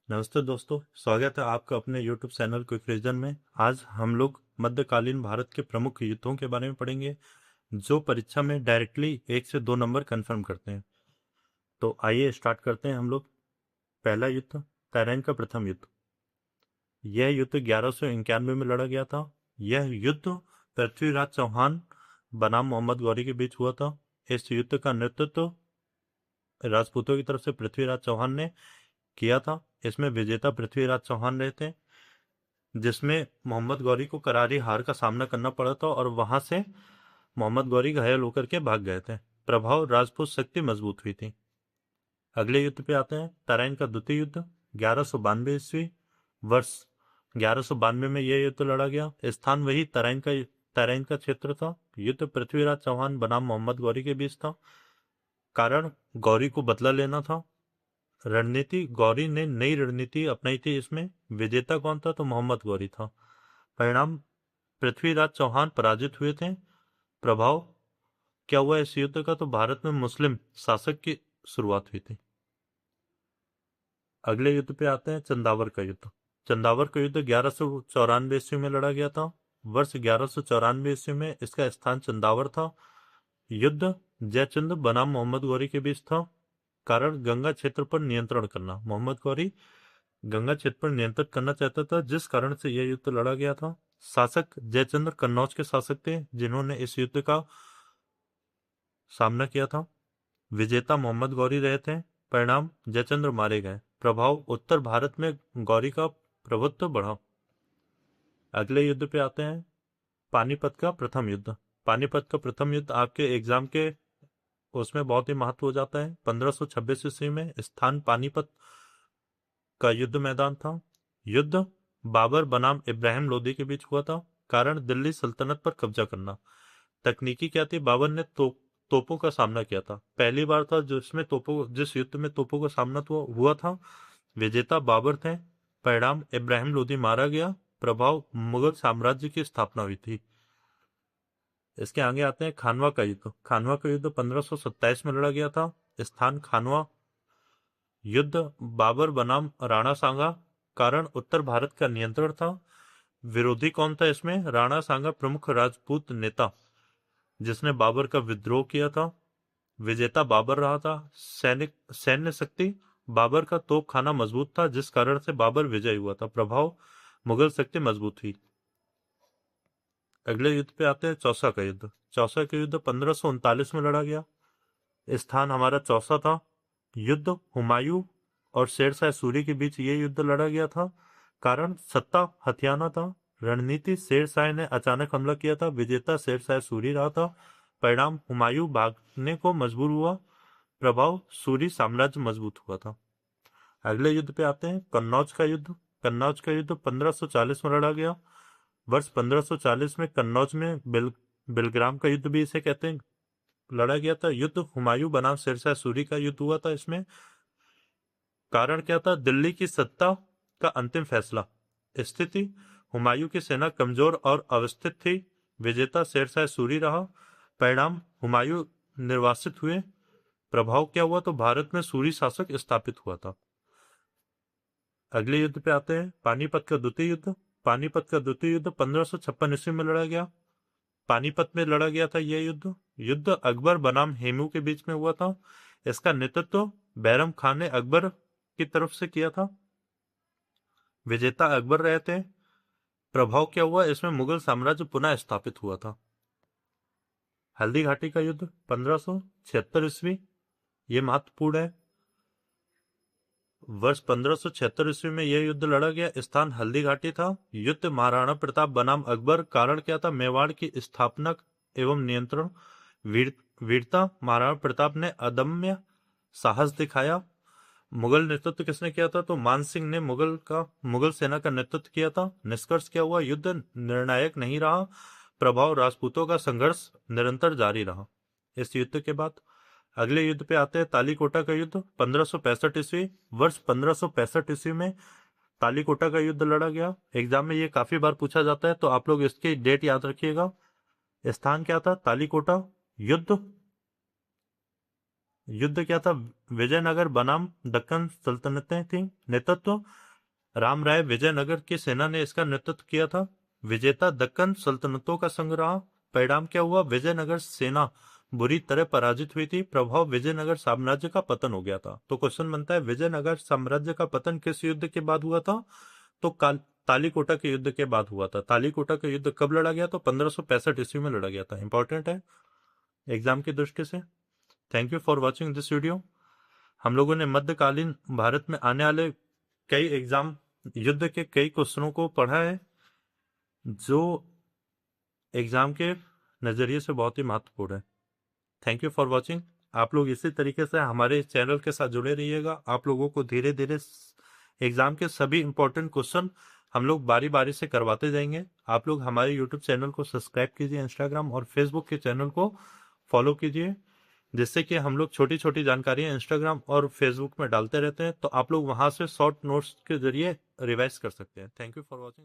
नमस्ते दोस्तों, स्वागत है आपका अपने YouTube चैनल क्विक रीजन में। आज हम लोग मध्यकालीन भारत के प्रमुख युद्धों के बारे में पढ़ेंगे जो परीक्षा में डायरेक्टली 1 से 2 नंबर कंफर्म करते हैं। तो आइए स्टार्ट करते हैं हम लोग। पहला युद्ध, तराइन का प्रथम युद्ध। यह युद्ध 1191 में लड़ा गया था। यह युद्ध पृथ्वीराज चौहान बनाम मोहम्मद गौरी के बीच हुआ था। इस युद्ध का नेतृत्व राजपूतों की तरफ से पृथ्वीराज चौहान ने किया था। इसमें विजेता पृथ्वीराज चौहान रहे थे, जिसमें मोहम्मद गौरी को करारी हार का सामना करना पड़ा था और वहां से मोहम्मद गौरी घायल होकर के भाग गए थे। प्रभाव राजपूत शक्ति मजबूत हुई थी। अगले युद्ध पे आते हैं, तराइन का द्वितीय युद्ध 1192 ईस्वी वर्ष। 1192 में यह युद्ध लड़ा गया। स्थान वही तराइन का क्षेत्र था। युद्ध पृथ्वीराज चौहान बनाम मोहम्मद गौरी के बीच था। कारण गौरी को बदला लेना था। रणनीति, गौरी ने नई रणनीति अपनाई थी। इसमें विजेता कौन था? तो मोहम्मद गौरी था। परिणाम, पृथ्वीराज चौहान पराजित हुए थे। प्रभाव क्या हुआ इस युद्ध का? तो भारत में मुस्लिम शासक की शुरुआत हुई थी। अगले युद्ध पे आते हैं, चंदावर का युद्ध। चंदावर का युद्ध 1194 ईस्वी में लड़ा गया था। वर्ष 1194 ईस्वी में इसका स्थान चंदावर था। युद्ध जयचंद बनाम मोहम्मद गौरी के बीच था। कारण गंगा क्षेत्र पर नियंत्रण करना। मोहम्मद गौरी गंगा क्षेत्र पर नियंत्रित करना चाहता था, जिस कारण से यह युद्ध लड़ा गया था। शासक जयचंद्र कन्नौज के शासक थे, जिन्होंने इस युद्ध का सामना किया था। विजेता मोहम्मद गौरी रहे थे। परिणाम, जयचंद्र मारे गए। प्रभाव, उत्तर भारत में गौरी का प्रभुत्व बढ़ा। अगले युद्ध पे आते हैं, पानीपत का प्रथम युद्ध। पानीपत का प्रथम युद्ध आपके एग्जाम के उसमें बहुत ही महत्व हो जाता है। 1526 ईस्वी में स्थान पानीपत का युद्ध मैदान था। युद्ध बाबर बनाम इब्राहिम लोदी के बीच हुआ था। कारण दिल्ली सल्तनत पर कब्जा करना। तकनीकी क्या थी? बाबर ने तोपों का सामना किया था। पहली बार था जिस युद्ध में तोपों का सामना हुआ था। विजेता बाबर थे। परिणाम, इब्राहिम लोदी मारा गया। प्रभाव, मुगल साम्राज्य की स्थापना हुई थी। इसके आगे आते हैं, खानवा का युद्ध। खानवा का युद्ध 1527 में लड़ा गया था। स्थान खानवा। युद्ध बाबर बनाम राणा सांगा। कारण उत्तर भारत का नियंत्रण था। विरोधी कौन था इसमें? राणा सांगा, प्रमुख राजपूत नेता जिसने बाबर का विद्रोह किया था। विजेता बाबर रहा था। सैन्य शक्ति, बाबर का तोपखाना मजबूत था, जिस कारण से बाबर विजयी हुआ था। प्रभाव, मुगल शक्ति मजबूत हुई। अगले युद्ध पे आते हैं, चौसा का युद्ध। चौसा का युद्ध 1539 में लड़ा गया। स्थान हमारा चौसा था। युद्ध हुमायूं और शेरशाह सूरी के बीच ये युद्ध लड़ा गया था। कारण सत्ता हथियाना था। रणनीति, शेरशाह ने अचानक हमला किया था। विजेता शेरशाह सूरी रहा था। परिणाम, हुमायूं भागने को मजबूर हुआ। प्रभाव, सूरी साम्राज्य मजबूत हुआ था। अगले युद्ध पे आते हैं, कन्नौज का युद्ध। कन्नौज का युद्ध 1540 में लड़ा गया। वर्ष 1540 में कन्नौज में बिलग्राम का युद्ध भी इसे कहते हैं, लड़ा गया था। युद्ध हुमायूं बनाम शेरशाह सूरी का युद्ध हुआ था। इसमें कारण क्या था? दिल्ली की सत्ता का अंतिम फैसला। स्थिति, हुमायूं की सेना कमजोर और अवस्थित थी। विजेता शेरशाह सूरी रहा। परिणाम, हुमायूं निर्वासित हुए। प्रभाव क्या हुआ? तो भारत में सूरी शासक स्थापित हुआ था। अगले युद्ध पे आते हैं, पानीपत का द्वितीय युद्ध। पानीपत का द्वितीय युद्ध 1556 ईस्वी में लड़ा गया। पानीपत में लड़ा गया था यह युद्ध। युद्ध अकबर बनाम हेमू के बीच में हुआ था। इसका नेतृत्व बैरम खान ने अकबर की तरफ से किया था। विजेता अकबर रहे थे। प्रभाव क्या हुआ? इसमें मुगल साम्राज्य पुनः स्थापित हुआ था। हल्दी घाटी का युद्ध 1576 ईस्वी, ये महत्वपूर्ण है। वर्ष 1576 ईस्वी में यह युद्ध लड़ा गया। स्थान हल्दी घाटी था। युद्ध महाराणा प्रताप बनाम अकबर। कारण क्या था? मेवाड़ की स्थापना एवं नियंत्रण। वीरता, महाराणा प्रताप ने अदम्य साहस दिखाया। मुगल नेतृत्व किसने किया था? तो मान सिंह ने मुगल सेना का नेतृत्व किया था। निष्कर्ष क्या हुआ? युद्ध निर्णायक नहीं रहा। प्रभाव, राजपूतों का संघर्ष निरंतर जारी रहा। इस युद्ध के बाद अगले युद्ध पे आते हैं, तालीकोटा का युद्ध 1565 ईस्वी। वर्ष 1565 ईस्वी में तालीकोटा का युद्ध लड़ा गया। एग्जाम में ये काफी बार पूछा जाता है, तो आप लोग इसकी डेट याद रखिएगा। स्थान क्या था? तालीकोटा। युद्ध युद्ध क्या था? विजयनगर बनाम दक्कन सल्तनतें थी। नेतृत्व राम राय विजयनगर की सेना ने इसका नेतृत्व किया था। विजेता दक्कन सल्तनतों का संघ रहा। परिणाम क्या हुआ? विजयनगर सेना बुरी तरह पराजित हुई थी। प्रभाव विजयनगर साम्राज्य का पतन हो गया था। तो क्वेश्चन बनता है विजयनगर साम्राज्य का पतन किस युद्ध के बाद हुआ था? तो तालीकोटा के युद्ध के बाद हुआ था। तालीकोटा का युद्ध कब लड़ा गया? तो 1565 ईस्वी में लड़ा गया था। इंपॉर्टेंट है एग्जाम की दृष्टि से। Thank you for watching this video. हम लोगों ने मध्यकालीन भारत में आने वाले कई एग्जाम युद्ध के कई क्वेश्चनों को पढ़ा है जो एग्जाम के नजरिए से बहुत ही महत्वपूर्ण है। Thank you for watching. आप लोग इसी तरीके से हमारे चैनल के साथ जुड़े रहिएगा। आप लोगों को धीरे धीरे एग्जाम के सभी इंपॉर्टेंट क्वेश्चन हम लोग बारी बारी से करवाते जाएंगे। आप लोग हमारे यूट्यूब चैनल को सब्सक्राइब कीजिए, इंस्टाग्राम और फेसबुक के चैनल को फॉलो कीजिए, जिससे कि हम लोग छोटी छोटी जानकारियां इंस्टाग्राम और फेसबुक में डालते रहते हैं, तो आप लोग वहां से शॉर्ट नोट्स के जरिए रिवाइज कर सकते हैं। Thank you for watching.